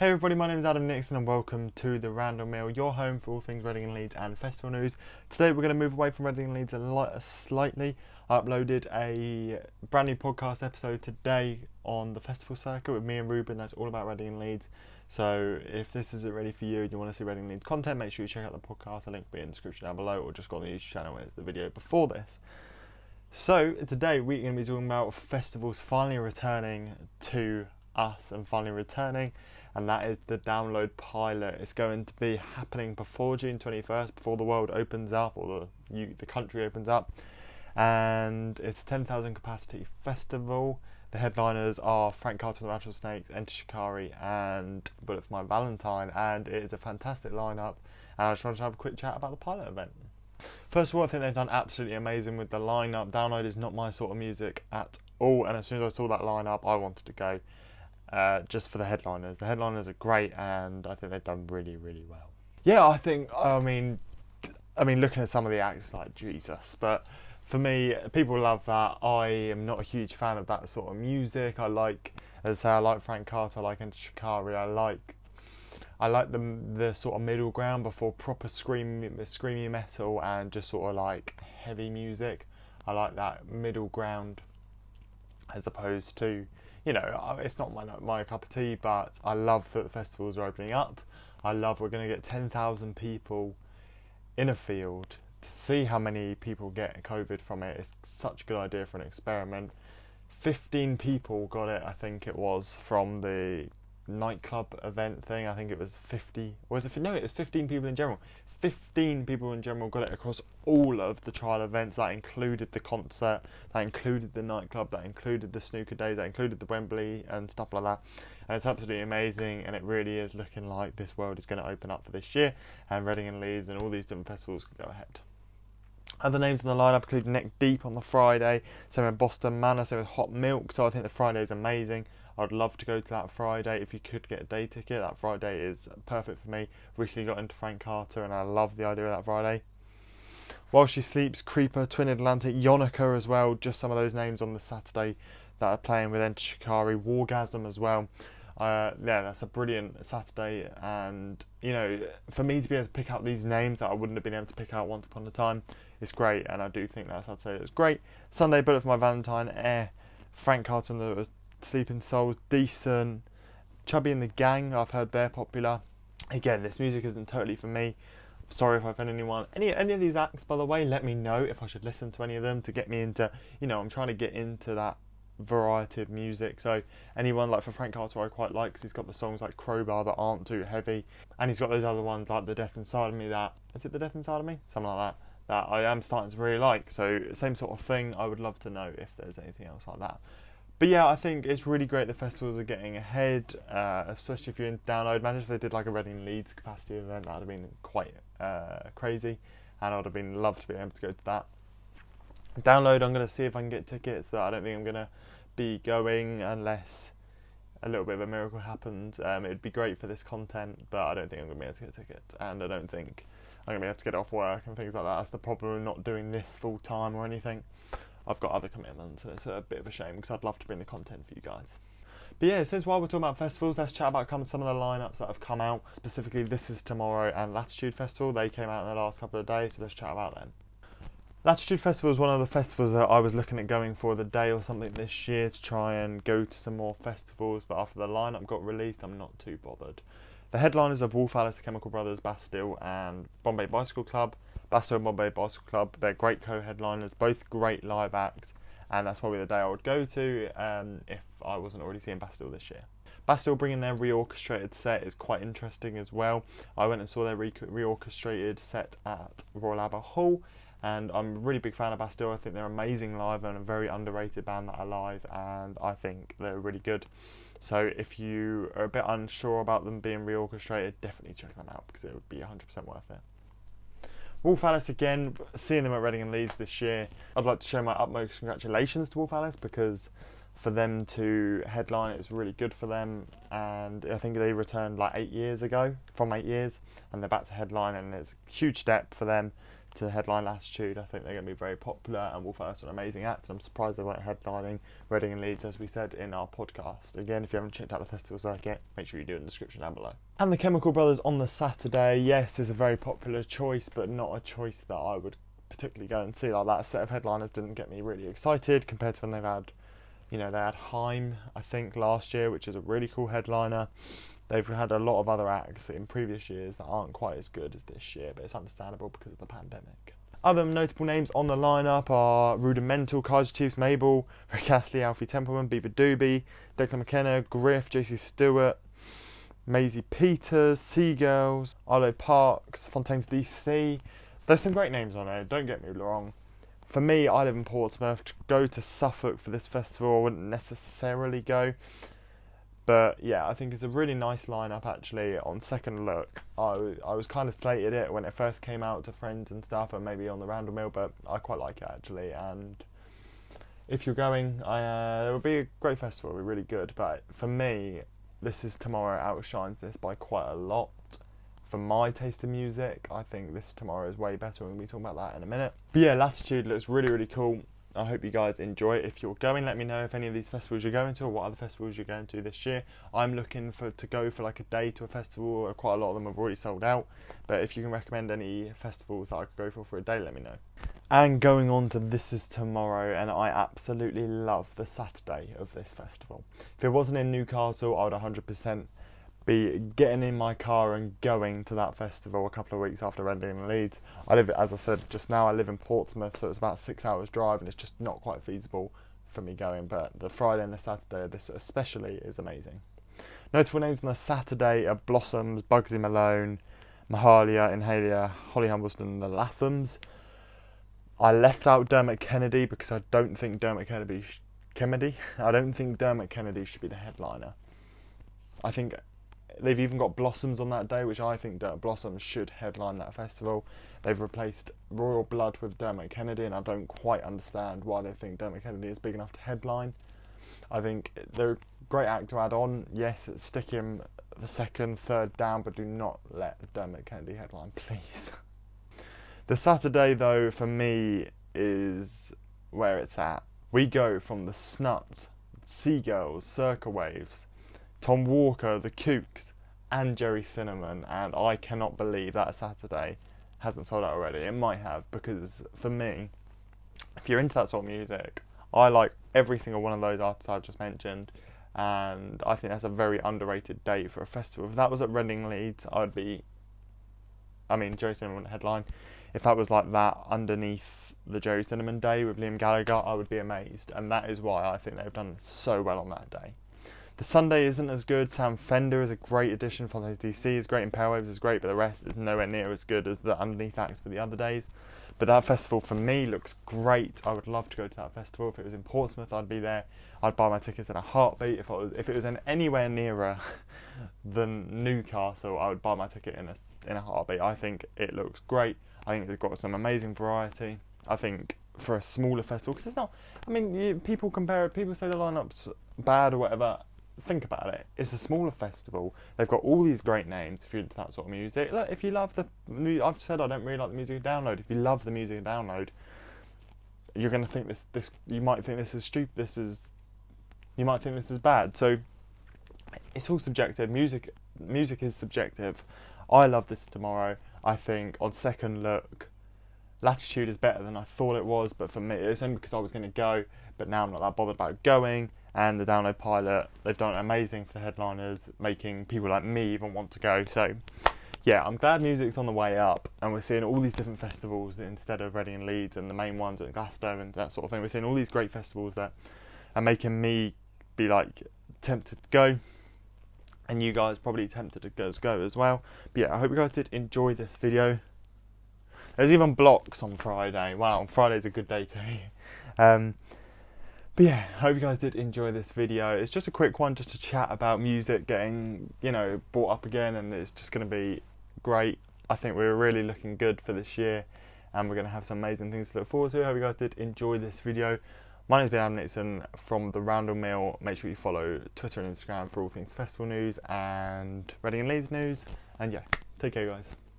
Hey everybody, my name is Adam Nixon and welcome to the Random Mail, your home for all things Reading and Leeds and festival news. Today we're going to move away from Reading and Leeds slightly. I uploaded a brand new podcast episode today on the festival circuit with me and Ruben. That's all about Reading and Leeds. So if this isn't ready for you and you want to see Reading and Leeds content, make sure you check out the podcast. The link will be in the description down below, or just go on the YouTube channel where it's the video before this. So today we're going to be talking about festivals finally returning to us and finally returning. And that is the Download pilot. It's going to be happening before June 21st, before the world opens up, or the country opens up. And it's a 10,000 capacity festival. The headliners are Frank Carter and the Rattlesnakes, Enter Shikari and Bullet for My Valentine. And it is a fantastic lineup. And I just wanted to have a quick chat about the pilot event. First of all, I think they've done absolutely amazing with the lineup. Download is not my sort of music at all. And as soon as I saw that lineup, I wanted to go. Just for the headliners. The headliners are great, and I think they've done really, really well. Yeah, I mean, looking at some of the acts, it's like Jesus. But for me, people love that. I am not a huge fan of that sort of music. I like Frank Carter, I like Enter Shikari. I like the sort of middle ground before proper screamy metal and just sort of like heavy music. I like that middle ground as opposed to, you know, it's not my cup of tea, but I love that the festivals are opening up. I love we're going to get 10,000 people in a field to see how many people get COVID from it. It's such a good idea for an experiment. 15 people got it, I think it was, from the nightclub event thing. I think it was 50. Or was it? No, it was 15 people in general. 15 people in general got it across all of the trial events. That included the concert, that included the nightclub, that included the snooker days, that included the Wembley and stuff like that. And it's absolutely amazing, and it really is looking like this world is going to open up for this year, and Reading and Leeds and all these different festivals can go ahead. Other names on the lineup include Neck Deep on the Friday, same with Boston Manor, same with Hot Milk. So I think the Friday is amazing. I'd love to go to that Friday. If you could get a day ticket, that Friday is perfect for me. Recently got into Frank Carter and I love the idea of that Friday. While She Sleeps, Creeper, Twin Atlantic, Yonica as well. Just some of those names on the Saturday that are playing with Enter Shikari. Wargasm as well. Yeah, that's a brilliant Saturday, and you know, for me to be able to pick out these names that I wouldn't have been able to pick out once upon a time, it's great, and I do think that Saturday is great. Sunday, Bullet for My Valentine, Frank Carter and the Sleeping Souls, decent. Chubby and the Gang, I've heard they're popular. Again, this music isn't totally for me. Sorry if I offend anyone. Any of these acts, by the way, let me know if I should listen to any of them to get me into, you know, I'm trying to get into that variety of music. So anyone like for Frank Carter I quite like, because he's got the songs like Crowbar that aren't too heavy, and he's got those other ones like The Death Inside of Me, that is it, The Death Inside of Me, something like that I am starting to really like. So same sort of thing. I would love to know if there's anything else like that. But yeah, I think it's really great the festivals are getting ahead, especially if you're in Download. Imagine if they did like a Reading Leeds capacity event. That would have been quite crazy, and I would have been loved to be able to go to that. Download, I'm going to see if I can get tickets, but I don't think I'm going to be going unless a little bit of a miracle happens. It'd be great for this content, but I don't think I'm going to be able to get tickets, and I don't think I'm going to be able to get off work and things like that. That's the problem with not doing this full time or anything. I've got other commitments, and it's a bit of a shame because I'd love to bring the content for you guys. But yeah, since while we're talking about festivals, let's chat about some of the lineups that have come out. Specifically, This Is Tomorrow and Latitude Festival. They came out in the last couple of days, so let's chat about them. Latitude Festival is one of the festivals that I was looking at going for the day or something this year to try and go to some more festivals, but after the lineup got released, I'm not too bothered. The headliners are Wolf Alice, The Chemical Brothers, Bastille and Bombay Bicycle Club. Bastille and Bombay Bicycle Club, they're great co-headliners, both great live acts, and that's probably the day I would go to if I wasn't already seeing Bastille this year. Bastille bringing their reorchestrated set is quite interesting as well. I went and saw their reorchestrated set at Royal Albert Hall, and I'm a really big fan of Bastille. I think they're amazing live and a very underrated band that are live, and I think they're really good. So if you are a bit unsure about them being reorchestrated, definitely check them out because it would be 100% worth it. Wolf Alice, again, seeing them at Reading and Leeds this year, I'd like to show my utmost congratulations to Wolf Alice, because for them to headline, it's really good for them, and I think they returned like 8 years ago, from 8 years, and they're back to headline, and it's a huge step for them to headline Latitude. I think they're going to be very popular and will first an amazing act. I'm surprised they weren't headlining Reading and Leeds, as we said in our podcast. Again, if you haven't checked out the festival circuit, make sure you do in the description down below. And the Chemical Brothers on the Saturday, yes, is a very popular choice, but not a choice that I would particularly go and see. Like, that set of headliners didn't get me really excited compared to when they've had, they had Haim, I think, last year, which is a really cool headliner. They've had a lot of other acts in previous years that aren't quite as good as this year, but it's understandable because of the pandemic. Other notable names on the lineup are Rudimental, Kaiser Chiefs, Mabel, Rick Astley, Alfie Templeman, Beaver Doobie, Declan McKenna, Griff, JC Stewart, Maisie Peters, Seagirls, Arlo Parks, Fontaines DC. There's some great names on there, don't get me wrong. For me, I live in Portsmouth. To go to Suffolk for this festival, I wouldn't necessarily go. But yeah, I think it's a really nice lineup actually. On second look, I was kind of slated it when it first came out to friends and stuff, and maybe on the Roundel Mill, but I quite like it actually. And if you're going, it would be a great festival, it would be really good. But for me, This Is Tomorrow outshines this by quite a lot. For my taste in music, I think This Tomorrow is way better. We're going to be talking about that in a minute. But yeah, Latitude looks really, really cool. I hope you guys enjoy it. If you're going, let me know if any of these festivals you're going to or what other festivals you're going to this year. I'm looking to go for like a day to a festival. Quite a lot of them have already sold out. But if you can recommend any festivals that I could go for a day, let me know. And going on to This Is Tomorrow, and I absolutely love the Saturday of this festival. If it wasn't in Newcastle, I would 100% be getting in my car and going to that festival a couple of weeks after Reading and Leeds. I live, as I said just now, I live in Portsmouth, so it's about 6 hours drive, and it's just not quite feasible for me going. But the Friday and the Saturday, this especially, is amazing. Notable names on the Saturday are Blossoms, Bugsy Malone, Mahalia, Inhalia, Holly Humbleston, and the Lathams. I left out Dermot Kennedy because I don't think Dermot Kennedy should be the headliner. I think they've even got Blossoms on that day, which I think Blossoms should headline that festival. They've replaced Royal Blood with Dermot Kennedy, and I don't quite understand why they think Dermot Kennedy is big enough to headline. I think they're a great act to add on. Yes, stick him the second, third down, but do not let Dermot Kennedy headline, please. The Saturday, though, for me, is where it's at. We go from the Snuts, Seagirls, Circa Waves, Tom Walker, the Kooks, and Jerry Cinnamon, and I cannot believe that Saturday hasn't sold out already. It might have, because for me, if you're into that sort of music, I like every single one of those artists I've just mentioned, and I think that's a very underrated day for a festival. If that was at Reading Leeds, Jerry Cinnamon headline. If that was like that underneath the Jerry Cinnamon day with Liam Gallagher, I would be amazed, and that is why I think they've done so well on that day. The Sunday isn't as good. Sam Fender is a great addition. Fontaines DC is great, and Power Waves is great, but the rest is nowhere near as good as the underneath acts for the other days. But that festival for me looks great. I would love to go to that festival. If it was in Portsmouth, I'd be there. I'd buy my tickets in a heartbeat. If it was anywhere nearer than Newcastle, I would buy my ticket in a heartbeat. I think it looks great. I think they've got some amazing variety. I think for a smaller festival, because it's not. People compare it. People say the lineup's bad or whatever. Think about it. It's a smaller festival. They've got all these great names. If you're into that sort of music, look. If you love I've said I don't really like the music Download. If you love the music Download, you're going to think this. You might think this is stupid. You might think this is bad. So it's all subjective. Music is subjective. I love This Tomorrow. I think on second look, Latitude is better than I thought it was, but for me, it's only because I was going to go, but now I'm not that bothered about going. And the Download pilot, they've done amazing for the headliners, making people like me even want to go. So yeah, I'm glad music's on the way up, and we're seeing all these different festivals instead of Reading and Leeds and the main ones at Glasgow and that sort of thing. We're seeing all these great festivals that are making me be like tempted to go, and you guys probably tempted to go as well. But yeah, I hope you guys did enjoy this video. There's even blocks on Friday. Wow, Friday's a good day too. But yeah, I hope you guys did enjoy this video. It's just a quick one just to chat about music getting, brought up again, and it's just going to be great. I think we're really looking good for this year, and we're going to have some amazing things to look forward to. I hope you guys did enjoy this video. My name's been Adam Nixon from the Roundel Mill. Make sure you follow Twitter and Instagram for all things festival news and Reading and Leeds news. And yeah, take care guys.